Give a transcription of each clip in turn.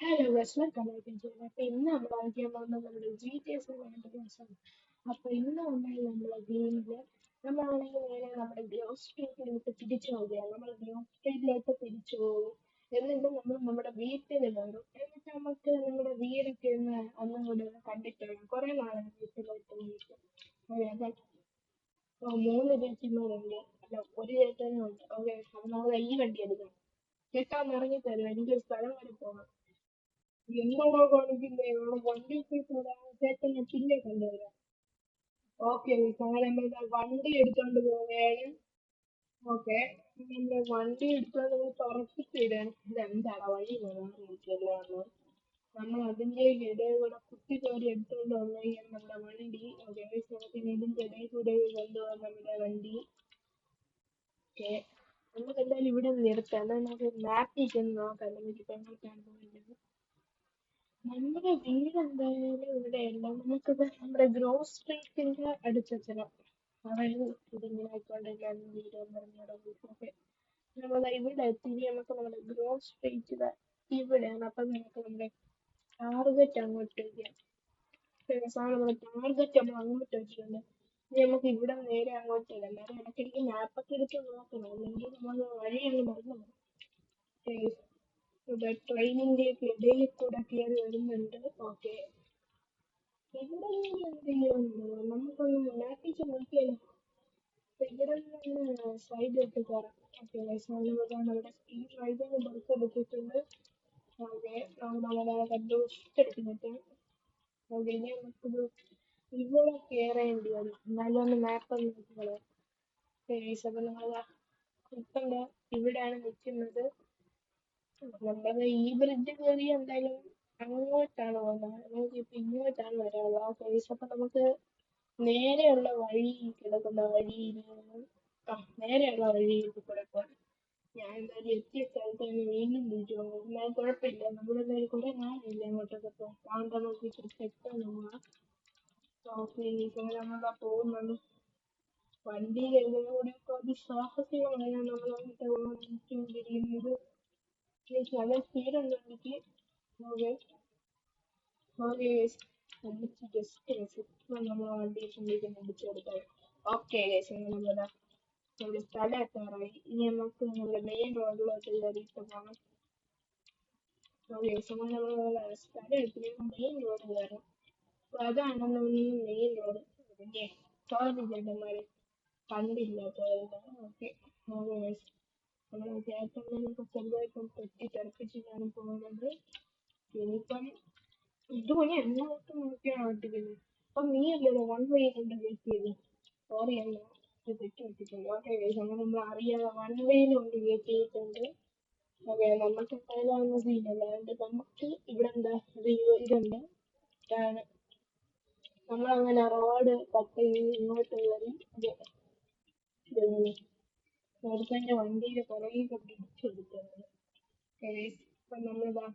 Hello welcome back അപ്പൊ ഇന്ന് നമ്മൾ കളിക്കാൻ പോകുന്നത് നമ്മുടെ GTA ആണ്. അപ്പൊ ഇന്ന് നമ്മളെ ഗെയിമില് നമ്മളാണെങ്കിൽ നേരെ നമ്മുടെ ഗ്രോസ് സ്ട്രീറ്റിലേക്ക് തിരിച്ചു പോവുകയാണ്. നമ്മൾ ഗ്രോസ് സ്ട്രീറ്റിലേക്ക് തിരിച്ചു പോകും. എന്നിട്ട് നമ്മൾ നമ്മുടെ വീട്ടിൽ കയറും. എന്നിട്ട് നമുക്ക് നമ്മുടെ വീടൊക്കെ ഒന്നും കൂടെ കണ്ടിട്ട് വരാം. കുറെ നാളായി വീട്ടിലോട്ട് പോയിട്ട്. അതെ, അപ്പൊ മൂന്ന് ചേച്ചിമാരുണ്ട്. അല്ല, ഒരു ചേട്ടനും ഉണ്ട്. ഓക്കെ, അപ്പൊ നമ്മൾ ഈ വണ്ടി എടുക്കാം. ചേട്ടാ ഇറങ്ങി തരും, എനിക്ക് സ്ഥലം വരെ പോകണം. എന്താണോ കാണിക്കുന്നത് അവിടെ വണ്ടി ചേട്ടനെ പിന്നെ കൊണ്ടുവരാം. ഓക്കെ, അങ്ങനെ നമ്മൾ വണ്ടി എടുത്തോണ്ട് പോവുകയാണ്. ഓക്കെ, നമ്മുടെ വണ്ടി എടുത്തോണ്ട് നമ്മൾ തുറപ്പിച്ചിടാൻ ഇതെന്താടാ വഴി മാറിയിരിക്കല്ലോ. നമ്മൾ അതിന്റെ ഇടയിൽ കൂടെ കുത്തിക്കയറി എടുത്തോണ്ട് വന്നു നമ്മുടെ വണ്ടി. ഓക്കെ, പിന്നെ ഇതിന്റെ ഇടയിൽ കൂടെ കൊണ്ടുപോകാൻ നമ്മുടെ വണ്ടി. ഓക്കെ, നമുക്ക് എന്തായാലും ഇവിടെ നിർത്താം. എന്നാൽ നമുക്ക് മാപ്പിൽ ചെന്ന് നോക്കാം നമുക്ക് ഇപ്പൊ എങ്ങോട്ടാണ് പോകേണ്ടത്. നമ്മുടെ വീട് എന്തായാലും ഇവിടെയല്ല. നമുക്കിത് നമ്മുടെ ഗ്രോസ് സ്ട്രീറ്റിന്റെ അടുത്തെത്തണം. അതായത് ഇതിങ്ങനെ ആയിക്കൊണ്ടിരിക്കുകയാണ് വീട് എന്ന് പറഞ്ഞോക്കെ. നമ്മൾ ഇവിടെ എത്തി. ഇനി നമുക്ക് നമ്മുടെ ഗ്രോസ് സ്ട്രീറ്റ് ഇവിടെയാണ്. അപ്പൊ നമുക്ക് നമ്മുടെ ടാർഗറ്റ് അങ്ങോട്ട് വയ്ക്കാം. നമ്മുടെ ടാർഗറ്റ് നമ്മൾ അങ്ങോട്ട് വെച്ചിട്ടുണ്ട്. ഇനി നമുക്ക് ഇവിടെ നേരെ അങ്ങോട്ട് ഇടാം. നേരെ ഇടയ്ക്കിടയ്ക്ക് മാപ്പൊക്കെ എടുത്ത് നോക്കണം, അല്ലെങ്കിൽ നമ്മൾ വഴി അങ്ങ് മറന്നു പോകും. ഇവിടെ ട്രെയിനിന്റെ ഒക്കെ ഇടയിൽ കൂടെ കയറി വരുന്നുണ്ട്. ഓക്കെ, ഇവിടെ നിന്ന് എന്ത് ചെയ്യുന്നു, നമുക്കൊന്ന് മാറ്റിച്ച് നോക്കിയാലോ. അപ്പൊ ഇവിടെ നിന്ന് സൈഡിലോട്ട് കയറാം. ഓക്കെ, നമ്മുടെ സ്പീഡ് ഡ്രൈവിംഗ് ബസ് എടുത്തിട്ടുണ്ട്. ഓക്കെ, നമ്മളെ കണ്ടുപിടിച്ചെടുക്കുന്നുണ്ട്. ഓക്കെ, ഇനി നമുക്കിത് ഇവിടെ കയറേണ്ടി വരും. എന്നാലും ഒന്ന് മാപ്പ് ഒന്ന് നോക്കിക്കളയാം. അപ്പൊ നമ്മൾ ഇപ്പം ദാ ഇവിടെയാണ് നിൽക്കുന്നത്. നമ്മള് ഈ ബ്രിഡ്ജ് കയറി എന്തായാലും അങ്ങോട്ടാണ് പോകുന്നത്. നമുക്ക് ഇപ്പൊ ഇങ്ങോട്ടാണ് വരാനുള്ളത്. ആ കേസ് അപ്പൊ നമുക്ക് നേരെയുള്ള വഴി കിടക്കുന്ന വഴിയിൽ നിന്നും നേരെയുള്ള വഴിയിൽ കൂടെ പോകാം. ഞാൻ എന്തായാലും എത്തിയ സ്ഥലത്ത് തന്നെ വീണ്ടും തിരിച്ചു പോകും. എന്നാൽ കുഴപ്പമില്ല, നമ്മളെന്തായാലും കുറെ നാളില്ല അങ്ങോട്ടൊക്കെ പോകാം. അതുകൊണ്ട് നമുക്ക് ഇച്ചിരി പെട്ടെന്ന് പോകാം. ഓക്കെ, ഇപ്പൊ നമ്മളാ പോകുന്നത്. വണ്ടി എഴുതുന്നതിലൂടെയൊക്കെ അതിസാഹസികമാണ് നമ്മൾ അങ്ങോട്ട് പോകാൻ. നല്ല സ്പീഡുണ്ട് വണ്ടിക്ക്. ഓക്കെ, ഓക്കെ, നമുക്ക് ജസ്റ്റ് നമ്മൾ വണ്ടി പിടിച്ചു കൊടുക്കാം. ഓക്കെ ഗൈസ്, നമ്മുടെ സ്ഥലം എത്താറായി. ഇനി നമുക്ക് നമ്മുടെ മെയിൻ റോഡിലോട്ട് കയറിയിട്ട് പോകണം. ഓക്കെ, നമ്മൾ സ്ഥലം എത്തി മെയിൻ റോഡ് കയറാം. അപ്പൊ അതാണ് നമ്മൾ മെയിൻ റോഡ്. പിന്നെ സോറി ചേട്ടന്മാരെ, കണ്ടില്ലാത്തവരുണ്ട്. ഓക്കെ, നമ്മൾ ചേട്ടന്മാരൊക്കെ ചെറുതായിട്ടും തെറ്റിദ്ധരിപ്പിച്ചിട്ടാണ് പോകുന്നത്. ഇനിയിപ്പം ഇതുപോലെ എല്ലാവർക്കും നോക്കിയാണ് ഓട്ടിക്കുന്നത്. അപ്പൊ നീ അല്ലല്ലോ വൺ വേ കൊണ്ട് കയറ്റിയത്. സോറി അല്ല, ഇത് തെറ്റി വെച്ചിട്ടുണ്ട്. ഓക്കെ, അങ്ങനെ നമ്മൾ അറിയാതെ വൺ വേയിൽ കൊണ്ട് കയറ്റിയിട്ടുണ്ട്. ഓക്കെ, നമുക്ക് എന്തായാലും സീനല്ല. അതുകൊണ്ട് നമുക്ക് ഇവിടെ എന്താ ഇതുണ്ട്. ഇതാണ് നമ്മളങ്ങനെ റോഡ് കട്ട് ചെയ്ത് ഇങ്ങോട്ട് കയറി. ഒരുത്തന്റെ വണ്ടിയുടെ പുറകെ പിടിച്ചെടുക്കുന്നത്. ഇപ്പൊ നമ്മളിതാ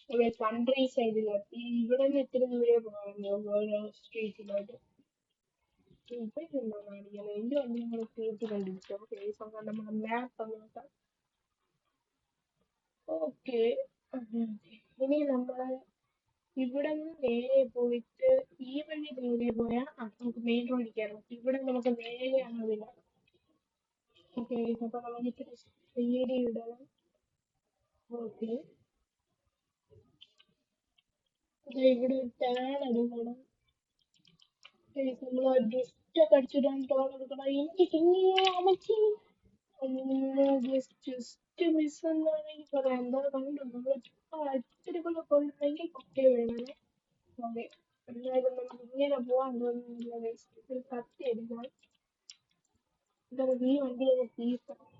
ഇവിടെ കൺട്രി സൈഡിലെത്തി. ഇവിടെ നിന്ന് ഇത്തിരി ദൂരെ പോകാനുണ്ട് ഓരോ സ്ട്രീറ്റിലോട്ട്. ഇവിടെ നിന്നോ കാണിക്കുന്നത് എന്റെ വണ്ടി നിങ്ങൾ സ്ട്രീറ്റ് കണ്ടിരിച്ചോ. ഫേസ് നമ്മുടെ മാപ്പ് നോക്കാം. ഓക്കെ, ഇനി നമ്മള് ഇവിടെ നിന്ന് നേരെ പോയിട്ട് ഈ വഴി നേരെ പോയാൽ നമുക്ക് മെയിൻ റോഡിൽ കയറാം. ഇവിടെ നമുക്ക് നേരെ ആവില്ല. ഓക്കെ, അപ്പൊ നമുക്ക് ഇത്തിരി സ്പീഡ് ഇടണം. ഓക്കെ, ഇവിടെ ഒരു ടേൺ എടുക്കണം. നമ്മള് ജസ്റ്റ് ഒക്കെ അടിച്ചിടാൻ ടേൺ എടുക്കണം. എനിക്ക് പിന്നെ അമ്മച്ചി ജസ്റ്റ് മിസ് എന്ന് വേണമെങ്കിൽ പറയാം. എന്താ കണ്ടു നമ്മൾ അടിച്ചെടുക്കുന്ന പോയിട്ടുണ്ടെങ്കിൽ കുട്ടിയെ വേണമേ. ഓക്കെ, എന്തായാലും നമുക്ക് ഇങ്ങനെ പോകാൻ തോന്നുന്നില്ല. ഒരു കത്തി എടുക്കണം. നമുക്ക് ഈ വണ്ടി തീർക്കണം.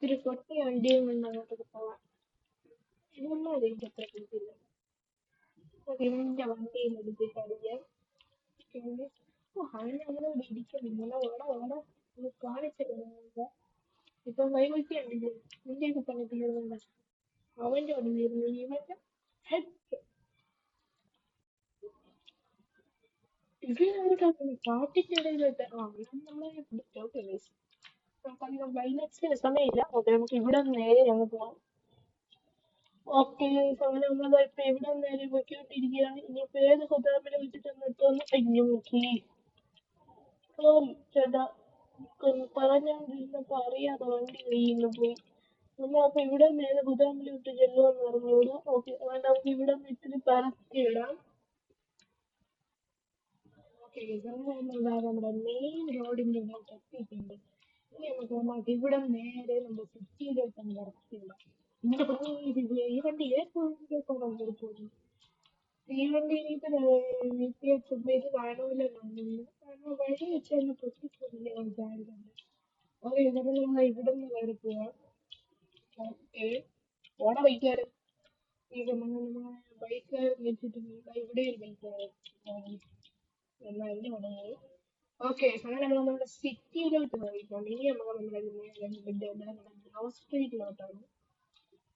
ഒരു പൊട്ടിയ വണ്ടിയും കൊണ്ട് അങ്ങോട്ടൊക്കെ പോവാം. ഇതൊന്നും എനിക്ക് അത്ര കിട്ടില്ല. ഇവന്റെ വണ്ടിയിൽ എടുത്തിട്ട് അടിക്കാം. പിന്നെ അങ്ങനെ അങ്ങനെ ഇടിക്കുന്നില്ല. ഓടാ ഓടാ കാണിച്ചിരുന്നു. ഇപ്പൊ വൈവിധ്യം ഉണ്ടല്ലോ. നിന്റെ ഒക്കെ തന്നെ തീർന്നില്ല. അവന്റെ ഒന്ന് തീർന്നു. ഇവന്റെ ഹെഡ് ഇത് അങ്ങോട്ടാണ് കാട്ടിക്കിടയിലോട്ട്. നമ്മളെ പിടിച്ചോട്ടെ. നമുക്ക് വൈകുന്നേരത്തിന് സമയമില്ല. ഓക്കെ, നമുക്ക് ഇവിടെ നേരെ അങ്ങ് പോവാം. ഓക്കെ, അങ്ങനെ നമ്മളിപ്പോ എവിടെ നേരെ പോയിക്കൊണ്ടിരിക്കുകയാണ്. ഇനിയിപ്പോ ഏത് ഹോട്ടലിൽ വെച്ചിട്ട് നിർത്തുമെന്ന് കഴിഞ്ഞു നോക്കി. ഓ ചേട്ടാ, പറഞ്ഞോണ്ടിരുന്നപ്പോ അറിയാതെ വണ്ടി കയ്യിൽ പോയി. നമ്മളപ്പോ ഇവിടെ നേരെ ഗുദാമിൽ വിട്ട് ചെല്ലുമെന്ന് പറഞ്ഞോളൂ. ഓക്കെ, അതുകൊണ്ട് നമുക്ക് ഇവിടെ നിന്ന് ഇത്തിരി പരത്തിയിടാം. ഓക്കെ, നമ്മുടെ മെയിൻ റോഡിന്റെ ഇങ്ങോട്ട് എത്തിയിട്ടുണ്ട്. ഇനി നമുക്ക് ഇവിടെ നേരെ നമ്മുടെ സിറ്റിയിലേക്ക് അങ്ങ് ഇറക്കിയിടാം. ഇങ്ങനെ പറഞ്ഞ ഈ വണ്ടി ഏപ്പോഴേക്കാണ് പോകുന്നത്. ഈ വണ്ടി ഇത് കാണൂലെന്നുണ്ടെങ്കിൽ കാരണം വഴി വെച്ച് തന്നെ പൊട്ടിപ്പോയില്ലേ വിചാരിക്കുന്നത്. ഓക്കെ, നമ്മൾ ഇവിടെ നിന്ന് കയറി പോവാം. ഓക്കെ, ഓണ ബൈക്കാരൻ ബൈക്കാരൻ വെച്ചിട്ടുണ്ട്. ഇവിടെ ഒരു ബൈക്കാരൻ എന്നാലും ഓക്കെ, അങ്ങനെ നമ്മൾ നമ്മുടെ സിറ്റിയിലോട്ട് പോയിട്ടുണ്ട്. ഇനി നമ്മുടെ ഗ്രോസ് സ്ട്രീറ്റിലോട്ടാണ്.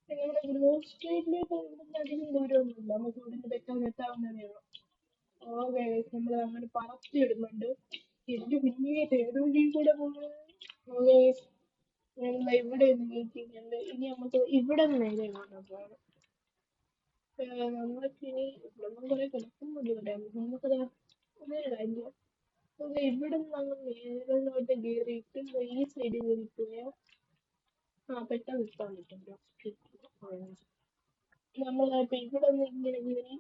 നമ്മുടെ ഗ്രോസ് സ്ട്രീറ്റിലേക്ക് ഇവിടുന്ന് അധികം ദൂരമൊന്നുമില്ല. നമുക്ക് ഇവിടുന്ന് പെട്ടെന്ന് എത്താവുന്നതേ ഉള്ളൂ. ഓക്കെ, നമ്മൾ അങ്ങനെ പറത്തിയിടുന്നുണ്ട്. എനിക്ക് പിന്നെ ഏത് വഴിയും കൂടെ പോകുന്നത്. ഓക്കെ, ഞങ്ങൾ ഇവിടെ നിന്ന് കേട്ടിട്ടുണ്ട്. ഇനി നമുക്ക് ഇവിടെ നിന്ന് നേരെ പോകണം. നമ്മൾക്കിനി ഇവിടെ നിന്ന് കുറെ കിടക്കുന്നുണ്ട്. ഇവിടെ നമുക്കത് ഒരു കാര്യം. ഓക്കെ, ഇവിടെ നിന്ന് അങ്ങ് മേലോട്ട് കയറിയിട്ട് ഈ സൈഡിൽ കയറി പോയാൽ പെട്ടെന്ന് എത്താൻ പറ്റും. നമ്മളിപ്പോ ഇവിടെ നിന്ന് ഇങ്ങനെ കയറി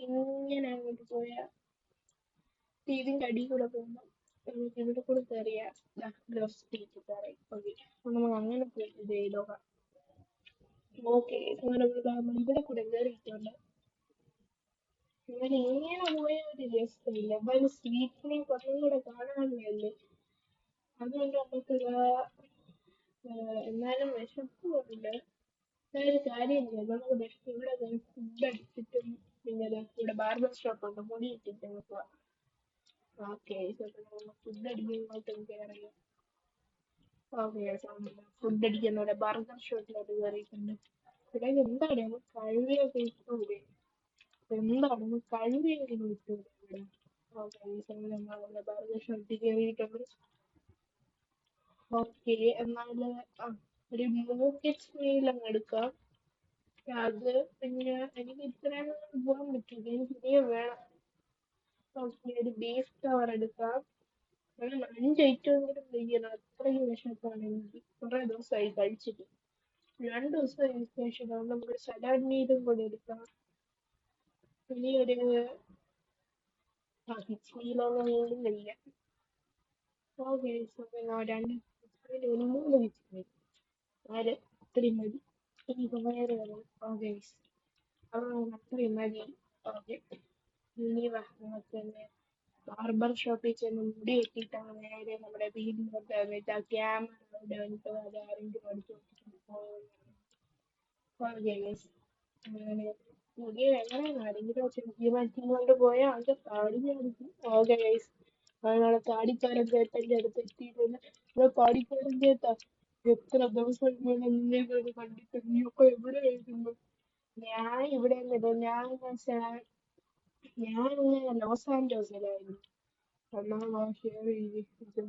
ഇങ്ങനെ അങ്ങോട്ട് പോയാൽ ഇതിന്റെ അടിയിൽ കൂടെ പോകുമ്പോൾ നമുക്ക് ഇവിടെ കൂടെ കയറിയ സ്ട്രീറ്റ് കയറി. ഓക്കെ, നമുക്ക് അങ്ങനെ പോയിട്ട് ചെയ്തോക്കാം. ഓക്കെ, അങ്ങനെ നമ്മൾ ഇവിടെ കൂടെ കയറിയിട്ടുണ്ട്. അങ്ങനെ ഇങ്ങനെ പോയ ഒരു രസമില്ല. എന്തായാലും സ്ട്രീറ്റിനെ കുറച്ചും കൂടെ കാണാനല്ലേ. അതുകൊണ്ട് നമുക്ക് എന്നാലും വിശപ്പുണ്ട്. ഒരു കാര്യം ചെയ്യാം, നമുക്ക് ഇവിടെ ഫുഡ് അടിച്ചിട്ടും പിന്നെ ഇവിടെ ബാർബർ ഷോപ്പ് ഉണ്ട്, മുടി ഇട്ടിട്ട് നമുക്ക് ഓക്കെ ഫുഡ് അടിക്കുന്നോട്ടും കയറിയോ. ഓക്കെ, ഫുഡ് അടിക്കുന്ന ബർഗർ ഷോപ്പിലോട്ട് കയറിയിട്ടുണ്ട്. ഇവിടെ എന്താണ് കഴിവിയൊക്കെ ഇഷ്ടമില്ലേ. എന്താണ് കഴിവിയൊക്കെ കിട്ടൂല ഇവിടെ. ഓക്കെ, നമ്മളെ ബർഗർ ഷോപ്പിൽ കയറിയിട്ടുണ്ട്. ഓക്കെ, എന്നാല് ഒരു മൂക്കിച്ച് മീൽ അങ്ങ് എടുക്കാം. അത് പിന്നെ എനിക്ക് ഇത്രയും പോകാൻ പറ്റില്ല, എനിക്ക് ഇനിയും വേണം. ഓക്കെ, ഒരു ബീഫ് കവർ എടുക്കാം. അങ്ങനെ 5 ഐറ്റമെങ്കിലും കഴിക്കണം. അത്രയും വിശപ്പാണ് എനിക്ക്. കുറെ ദിവസമായി കഴിച്ചിട്ട്. 2 ദിവസമായി ശേഷം നമുക്ക് സലാഡ് മീലും കൂടി എടുക്കാം. ഇനി ഒരു കിച്ച് മീലൊന്നും വീണ്ടും കഴിക്കാം. ഓക്കെ, രണ്ട് ഒരു 3 കിച്ച് മീൽ അത്രയും മതി. ഇനിയിപ്പോ വയറ് വേണം. ഓക്കെ, അത്രയും മതി. ഓക്കെ, ഇനി നമുക്ക് ബാർബർ ഷോപ്പിൽ ചെന്ന് മുടി വെട്ടിയിട്ടാണ് നേരെ നമ്മുടെ വീടിനോട്ട് ക്യാമറ അത് ആരെങ്കിലും അടിച്ചു അങ്ങനെ മുടി എങ്ങനെ ആരെങ്കിലും ചെറുക്കി മാറ്റി കൊണ്ട് പോയാൽ അത് താടിഞ്ഞടിക്കും. ഓക്കെ ഗൈസ്, അങ്ങനെ താടിക്കാരൻ ചേട്ടൻ്റെ അടുത്ത് എത്തിയിട്ടുണ്ട്. താടിക്കാരൻ ചേട്ടാ, എത്ര ദിവസം നിന്നെ കണ്ടിട്ട് നീയൊക്കെ എവിടെ ആയിരുന്നു. ഞാൻ ഇവിടെ ഞാൻ ലോസ് ആൻഡോസിലായിരുന്നു. എന്നാ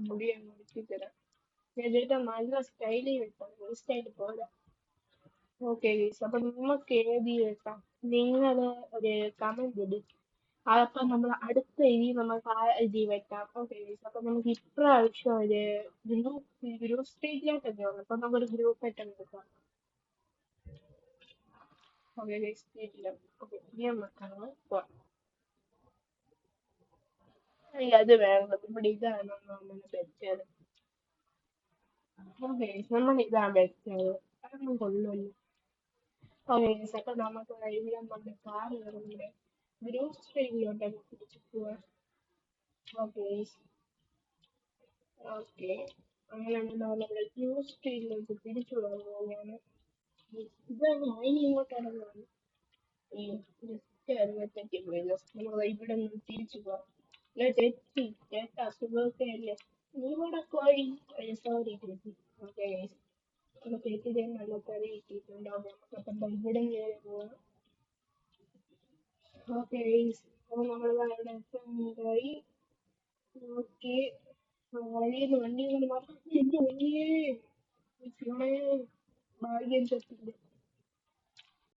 മുടി അങ്ങ് വെട്ടി തരാം. ചേട്ടാ നല്ല സ്റ്റൈലിൽ വെട്ടാം, ഈ സ്റ്റൈൽ പോലെ. ഓക്കെ ഗൈസ്, അപ്പൊ നിങ്ങൾക്ക് ഏത് വെട്ടാം നിങ്ങൾ ഒരു കമന്റ് ഇടും. അതപ്പം നമ്മൾ അടുത്ത ഇനി നമുക്ക് ആ ഇതി വെക്കാം. ഓക്കെ ഗൈസ്, അപ്പൊ നമുക്ക് ഇപ്രാവശ്യം ഒരു ഗ്രൂപ്പ് സ്റ്റേജിലോട്ടൊക്കെ ഉണ്ട്. അപ്പൊ നമുക്കൊരു ഗ്രൂപ്പ് ആയിട്ട് എടുക്കാം. ഓക്കെ ഗൈസ്, സ്റ്റേജിലും ഓക്കെ ഞാൻ വെക്കാണ്. അത് വേണ്ട, നമ്മുടെ ഇതാണ് നമ്മൾ വെച്ചത്. ഓക്കെ, നമ്മൾ ഇതാണ് വെച്ചത്. അതൊന്നും കൊള്ളുമല്ലോ. ഓക്കെ, അപ്പൊ നമുക്ക് ഇവിടെ നമ്മുടെ കാർ കയറുന്നത് ഗ്രൂപ്പ് സ്റ്റേജിലോട്ടൊക്കെ തിരിച്ചു പോവാം. ഓക്കെ ഓക്കെ, അങ്ങനെ നമ്മുടെ ഗ്രൂപ്പ് സ്റ്റേജിലേക്ക് തിരിച്ചു പോകാൻ പോവുകയാണ്. ഇതാണ് അതിന് ഇങ്ങോട്ടാണ് പോകുന്നത്. ഈ ജസ്റ്റ് അരുപത്തെട്ടി പോയി. നമ്മൾ ഇവിടെ നിന്ന് തിരിച്ചു പോവാം. തെറ്റി ചേട്ടാ, സുഖമൊക്കെ അല്ലേ. നീ ഇവിടെ കോഴി സോറി ചേച്ചി. ഓക്കെ, ചേച്ചി നല്ല കറി കിട്ടിയിട്ടുണ്ടാവും. നമുക്കപ്പം ഇവിടെ കയറി പോവാം. ഓക്കെ, അപ്പോൾ നമ്മൾ ഇവിടെ എത്താറായി. ഓക്കെ, വഴിയിൽ നിന്ന് വണ്ടി കൊണ്ട് മാറ്റാം. എന്റെ വണ്ടിയേ ഭാഗ്യം തെറ്റില്ല.